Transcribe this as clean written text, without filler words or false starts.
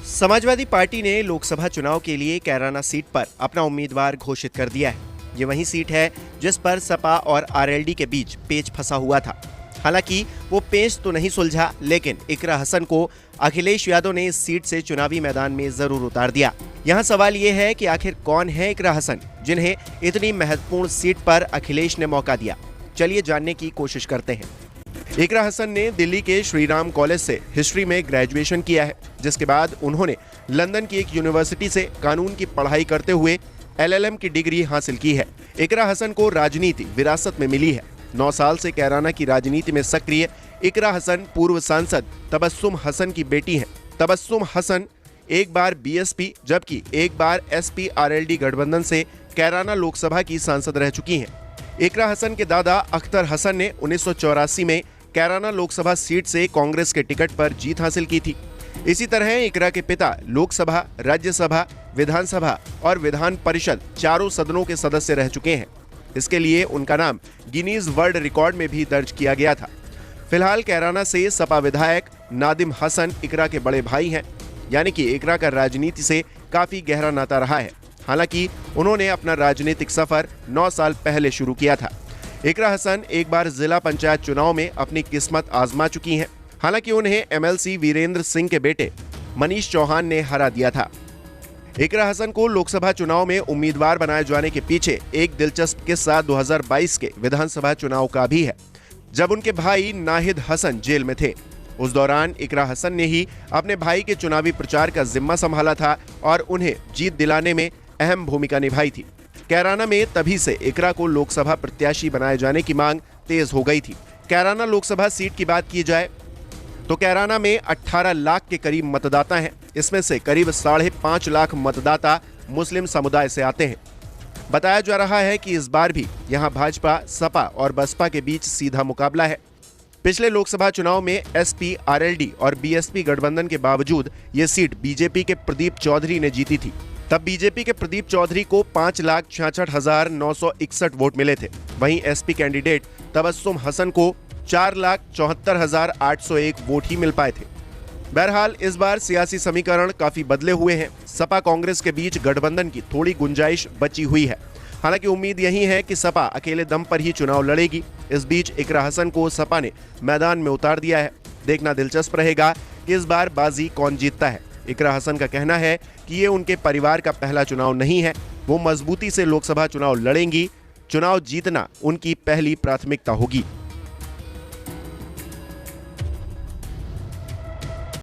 Samajwadi party ने लोकसभा चुनाव के लिए कैराना सीट पर अपना उम्मीदवार घोषित कर दिया है। ये वही सीट है जिस पर सपा और आरएलडी के बीच पेच फंसा हुआ था। हालांकि वो पेच तो नहीं सुलझा, लेकिन इकरा हसन को अखिलेश यादव ने इस सीट से चुनावी मैदान में जरूर उतार दिया। यहाँ सवाल ये है कि आखिर कौन है इकरा हसन, जिन्हें इतनी महत्वपूर्ण सीट पर अखिलेश ने मौका दिया। चलिए जानने की कोशिश करते हैं। इकरा हसन ने दिल्ली के श्रीराम कॉलेज से हिस्ट्री में ग्रेजुएशन किया है, जिसके बाद उन्होंने लंदन की एक यूनिवर्सिटी से कानून की पढ़ाई करते हुए एलएलएम की डिग्री हासिल की है। इकरा हसन को राजनीति विरासत में मिली है। 9 साल से कैराना की राजनीति में सक्रिय इकरा हसन पूर्व सांसद तबस्सुम हसन की बेटी हैं। तबस्सुम हसन एक बार बीएसपी जबकि एक बार एसपी आरएलडी गठबंधन से कैराना लोकसभा की सांसद रह चुकी हैं। इकरा हसन के दादा अख्तर हसन ने 1984 में कैराना लोकसभा सीट से कांग्रेस के टिकट पर जीत हासिल की थी। इसी तरह इकरा के पिता लोकसभा, राज्यसभा, विधानसभा और विधान परिषद चारों सदनों के सदस्य रह चुके हैं। इसके लिए उनका नाम गिनीज वर्ल्ड रिकॉर्ड में भी दर्ज किया गया था। फिलहाल कैराना से सपा विधायक नादिम हसन इकरा के बड़े भाई हैं, यानी कि इकरा का राजनीति से काफी गहरा नाता रहा है। हालांकि उन्होंने अपना राजनीतिक सफर 9 साल पहले शुरू किया था। इकरा हसन एक बार जिला पंचायत चुनाव में अपनी किस्मत आजमा चुकी हैं। हालांकि उन्हें एमएलसी वीरेंद्र सिंह के बेटे मनीष चौहान ने हरा दिया था। इकरा हसन को लोकसभा चुनाव में उम्मीदवार बनाए जाने के पीछे एक दिलचस्प किस्सा 2022 के विधानसभा चुनाव का भी है, जब उनके भाई नाहिद हसन जेल में थे। उस दौरान इकरा हसन ने ही अपने भाई के चुनावी प्रचार का जिम्मा संभाला था और उन्हें जीत दिलाने में अहम भूमिका निभाई थी। कैराना में तभी से इकरा को लोकसभा प्रत्याशी बनाए जाने की मांग तेज हो गई थी। कैराना लोकसभा सीट की बात की जाए तो कैराना में 18 लाख के करीब मतदाता हैं। इसमें से करीब 5.5 लाख मतदाता मुस्लिम समुदाय से आते हैं। बताया जा रहा है कि इस बार भी यहां भाजपा, सपा और बसपा के बीच सीधा मुकाबला है। पिछले लोकसभा चुनाव में एसपी, आरएलडी और बीएसपी गठबंधन के बावजूद ये सीट बीजेपी के प्रदीप चौधरी ने जीती थी। तब बीजेपी के प्रदीप चौधरी को 5,66,961 वोट मिले थे। वहीं एसपी कैंडिडेट तबस्सुम हसन को 4,74,801 वोट ही मिल पाए थे। बहरहाल इस बार सियासी समीकरण काफी बदले हुए हैं। सपा कांग्रेस के बीच गठबंधन की थोड़ी गुंजाइश बची हुई है। हालांकि उम्मीद यही है कि सपा अकेले दम पर ही चुनाव लड़ेगी। इस बीच इकरा हसन को सपा ने मैदान में उतार दिया है। देखना दिलचस्प रहेगा कि इस बार बाजी कौन जीतता है। इकरा हसन का कहना है कि ये उनके परिवार का पहला चुनाव नहीं है। वो मजबूती से लोकसभा चुनाव लड़ेंगी। चुनाव जीतना उनकी पहली प्राथमिकता होगी।